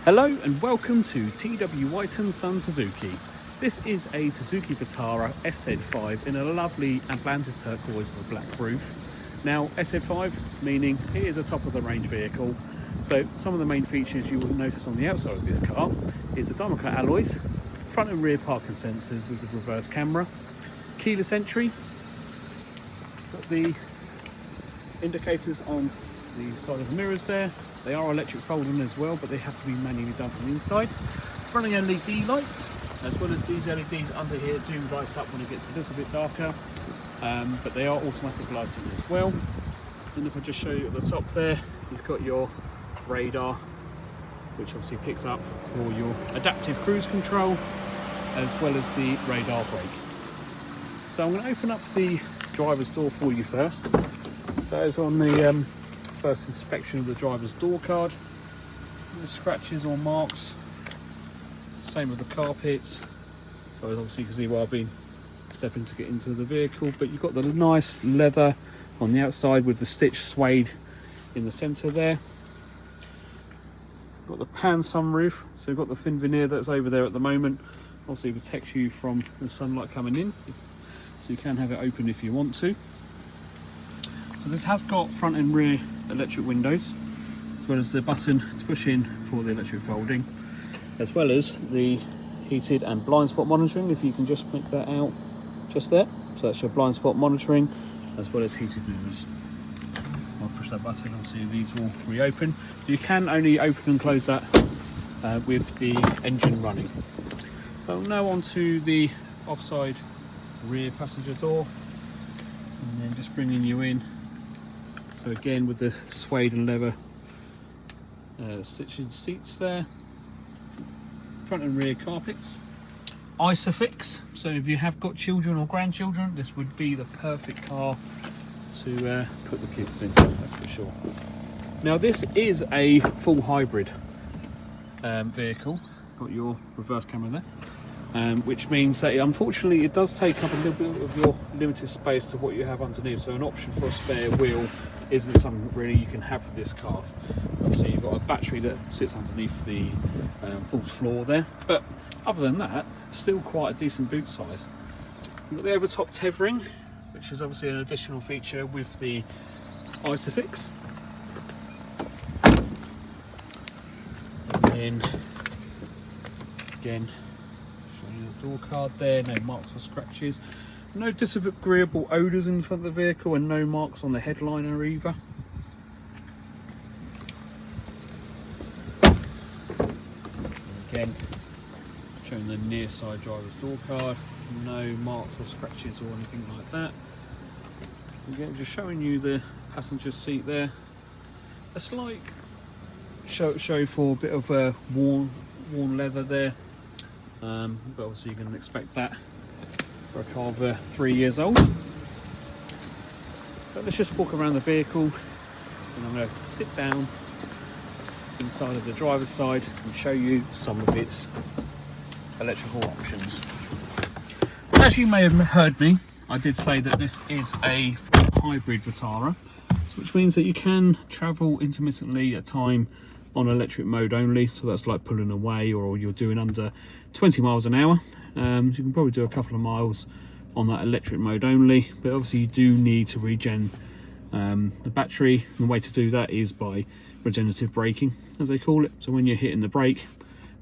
Hello and welcome to TW White & Son Suzuki. This is a Suzuki Vitara SZ5 in a lovely Atlantis Turquoise with a black roof. Now SZ5 meaning it is a top of the range vehicle, so some of the main features you will notice on the outside of this car is the diamond cut alloys, front and rear parking sensors with the reverse camera, keyless entry, got the indicators on the side of the mirrors there. They are electric folding as well, but they have to be manually done from the inside. Running LED lights, as well as these LEDs under here do light up when it gets a little bit darker, but they are automatic lighting as well. And if I just show you at the top there, you've got your radar, which obviously picks up for your adaptive cruise control, as well as the radar brake. So I'm going to open up the driver's door for you first. So it's on the first inspection of the driver's door card. No scratches or marks. Same with the carpets. So obviously you can see where I've been stepping to get into the vehicle, but you've got the nice leather on the outside with the stitched suede in the centre there. Got the pan sunroof, so you've got the thin veneer that's over there at the moment. Obviously it protects you from the sunlight coming in, so you can have it open if you want to. So this has got front and rear electric windows, as well as the button to push in for the electric folding, as well as the heated and blind spot monitoring, if you can just make that out just there. So that's your blind spot monitoring, as well as heated mirrors. I'll push that button, obviously these will reopen. You can only open and close that with the engine running. So now on to the offside rear passenger door, and then just bringing you in. So again with the suede and leather stitching seats there, front and rear carpets, ISOFIX, so if you have got children or grandchildren, this would be the perfect car to put the kids in, that's for sure. Now this is a full hybrid vehicle, got your reverse camera there, which means that unfortunately it does take up a little bit of your limited space to what you have underneath, so an option for a spare wheel isn't something really you can have for this car. Obviously you've got a battery that sits underneath the false floor there, but other than that, still quite a decent boot size. You've got the over top tethering, which is obviously an additional feature with the ISOFIX. And then again, showing you the door card there, no marks or scratches. No disagreeable odours in front of the vehicle, and no marks on the headliner either. Again, showing the near side driver's door card, no marks or scratches or anything like that. Again, just showing you the passenger seat there. A slight show for a bit of worn leather there, but obviously you can expect that for a car of 3 years old. So let's just walk around the vehicle, and I'm going to sit down inside of the driver's side and show you some of its electrical options. As you may have heard me, I did say that this is a full hybrid Vitara, which means that you can travel intermittently at time on electric mode only, so that's like pulling away or you're doing under 20 miles an hour. You can probably do a couple of miles on that electric mode only, but obviously you do need to regen the battery. And the way to do that is by regenerative braking, as they call it. So when you're hitting the brake,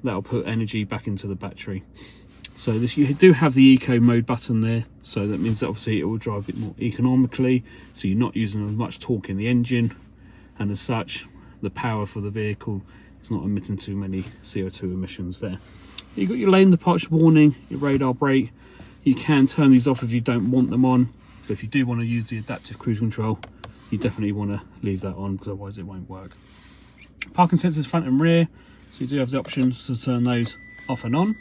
that'll put energy back into the battery. So this, you do have the eco mode button there, so that means that obviously it will drive a bit more economically, so you're not using as much torque in the engine, and as such the power for the vehicle is not emitting too many CO2 emissions there. You've got your lane departure warning, your radar brake. You can turn these off if you don't want them on, but if you do want to use the adaptive cruise control, you definitely want to leave that on, because otherwise it won't work. Parking sensors front and rear, so you do have the options to turn those off and on.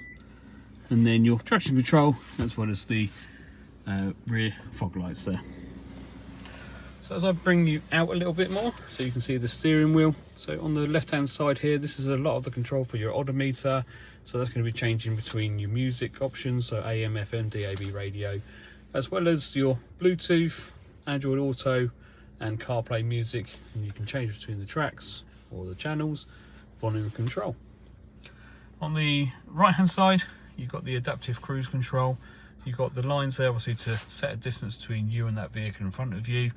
And then your traction control, as well as the rear fog lights there. So as I bring you out a little bit more, so you can see the steering wheel. So on the left hand side here, this is a lot of the control for your odometer. So that's going to be changing between your music options, so AM, FM, DAB radio, as well as your Bluetooth, Android Auto and CarPlay music. And you can change between the tracks or the channels, volume control. On the right hand side, you've got the adaptive cruise control. You've got the lines there obviously to set a distance between you and that vehicle in front of you.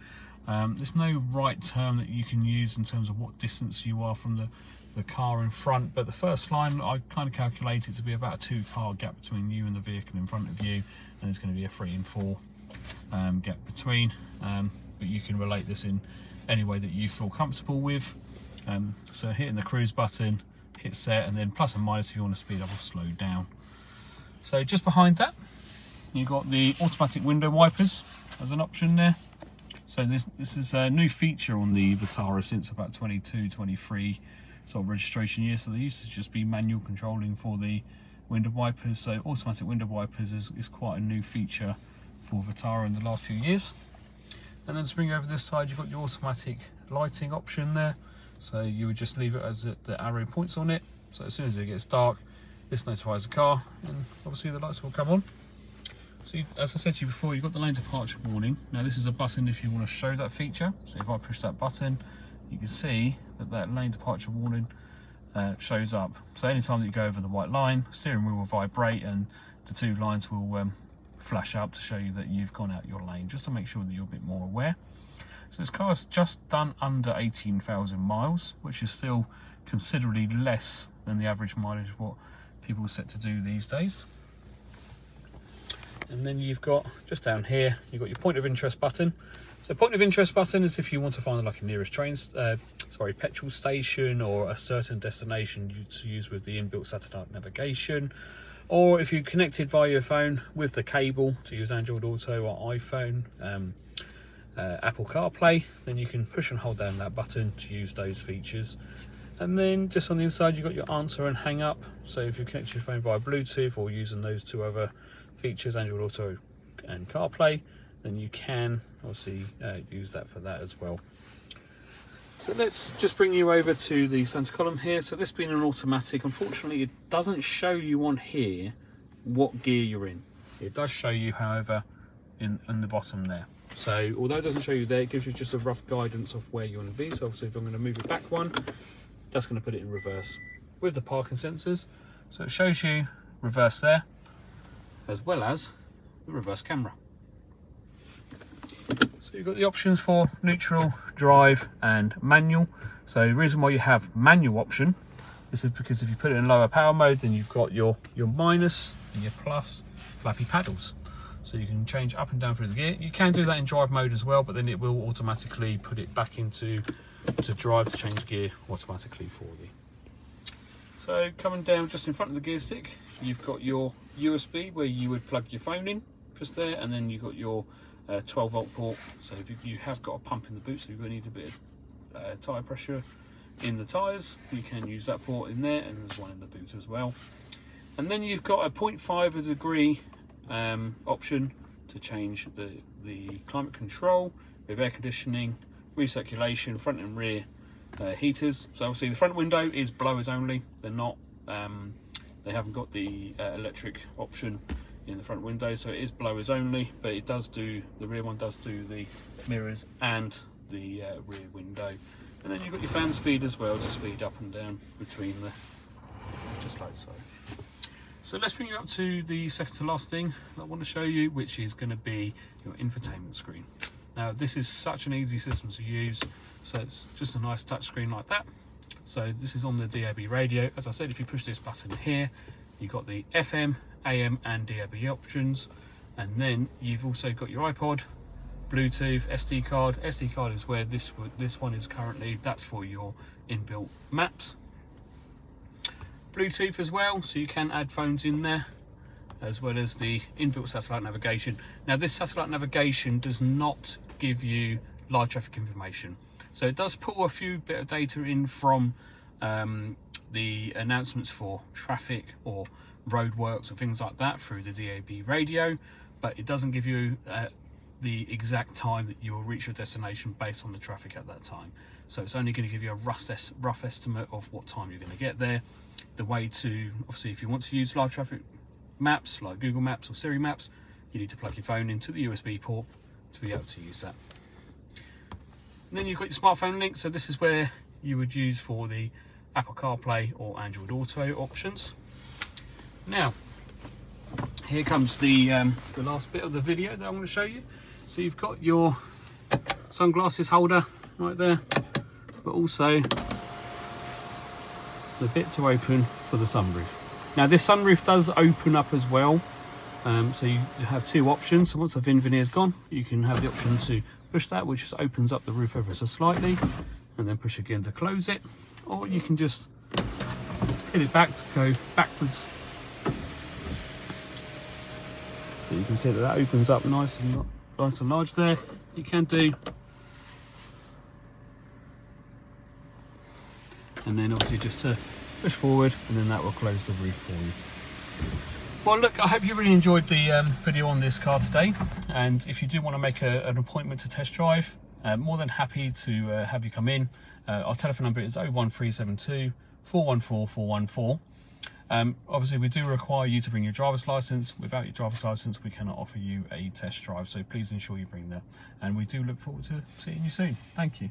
There's no right term that you can use in terms of what distance you are from the car in front, but the first line I kind of calculate it to be about a 2-car gap between you and the vehicle in front of you, and there's going to be a 3 and 4 gap between, but you can relate this in any way that you feel comfortable with. So hitting the cruise button, hit set, and then plus and minus if you want to speed up or slow down. So just behind that, you've got the automatic window wipers as an option there. So this is a new feature on the Vitara since about 22, 23 sort of registration year. So they used to just be manual controlling for the window wipers. So automatic window wipers is quite a new feature for Vitara in the last few years. And then to bring over this side, you've got your automatic lighting option there. So you would just leave it as the arrow points on it. So as soon as it gets dark, this notifies the car, and obviously the lights will come on. So as I said to you before, you've got the lane departure warning. Now this is a button if you want to show that feature. So if I push that button, you can see that lane departure warning shows up. So anytime that you go over the white line, steering wheel will vibrate and the 2 lines will flash up to show you that you've gone out your lane, just to make sure that you're a bit more aware. So this car's just done under 18,000 miles, which is still considerably less than the average mileage of what people are set to do these days. And then you've got, just down here, you've got your point of interest button. So point of interest button is if you want to find like a nearest petrol station or a certain destination to use with the inbuilt satellite navigation. Or if you connected via your phone with the cable to use Android Auto or iPhone, Apple CarPlay, then you can push and hold down that button to use those features. And then just on the inside, you've got your answer and hang up. So if you connect your phone via Bluetooth or using those 2 other features, Android Auto and CarPlay, then you can obviously use that for that as well. So let's just bring you over to the centre column here. So this being an automatic, unfortunately it doesn't show you on here what gear you're in. It does show you, however, in the bottom there. So although it doesn't show you there, it gives you just a rough guidance of where you want to be. So obviously if I'm going to move it back one, that's going to put it in reverse with the parking sensors. So it shows you reverse there, as well as the reverse camera. So you've got the options for neutral, drive and manual. So the reason why you have manual option is because if you put it in lower power mode, then you've got your minus and your plus flappy paddles. So you can change up and down through the gear. You can do that in drive mode as well, but then it will automatically put it back into drive to change gear automatically for you. So coming down just in front of the gear stick, you've got your USB where you would plug your phone in just there, and then you've got your 12-volt port. So if you have got a pump in the boot, so you're going to need a bit of tyre pressure in the tyres, you can use that port in there, and there's one in the boot as well. And then you've got a 0.5 degree option to change the climate control with air conditioning, recirculation, front and rear heaters. So obviously the front window is blowers only. They're not they haven't got the electric option in the front window, so it is blowers only, but it does do, the rear one does do the mirrors and the rear window. And then you've got your fan speed as well to speed up and down between just like so. So let's bring you up to the second to last thing that I want to show you, which is going to be your infotainment screen. Now this is such an easy system to use, so it's just a nice touch screen like that. So this is on the DAB radio. As I said, if you push this button here, you've got the FM, AM and DAB options, and then you've also got your iPod, Bluetooth, SD card. SD card is where this one is currently. That's for your inbuilt maps. Bluetooth as well, so you can add phones in there, as well as the inbuilt satellite navigation. Now this satellite navigation does not give you live traffic information, so it does pull a few bit of data in from the announcements for traffic or roadworks or things like that through the DAB radio, but it doesn't give you the exact time that you will reach your destination based on the traffic at that time. So it's only going to give you a rough estimate of what time you're going to get there. The way to, obviously, if you want to use live traffic maps like Google Maps or Siri Maps, you need to plug your phone into the USB port to be able to use that. And then you've got your smartphone link, so this is where you would use for the Apple CarPlay or Android Auto options. Now, here comes the last bit of the video that I'm going to show you. So you've got your sunglasses holder right there, but also the bit to open for the sunroof. Now this sunroof does open up as well, so you have two options. So once the VIN veneer is gone, you can have the option to push that, which just opens up the roof ever so slightly, and then push again to close it, or you can just hit it back to go backwards. So you can see that that opens up nice and large there. You can do, and then obviously just to push forward, and then that will close the roof for you. Well, look, I hope you really enjoyed the video on this car today, and if you do want to make an appointment to test drive, more than happy to have you come in. Our telephone number is 01372 414 414. Obviously we do require you to bring your driver's license. Without your driver's license, we cannot offer you a test drive, so please ensure you bring that, and we do look forward to seeing you soon. Thank you.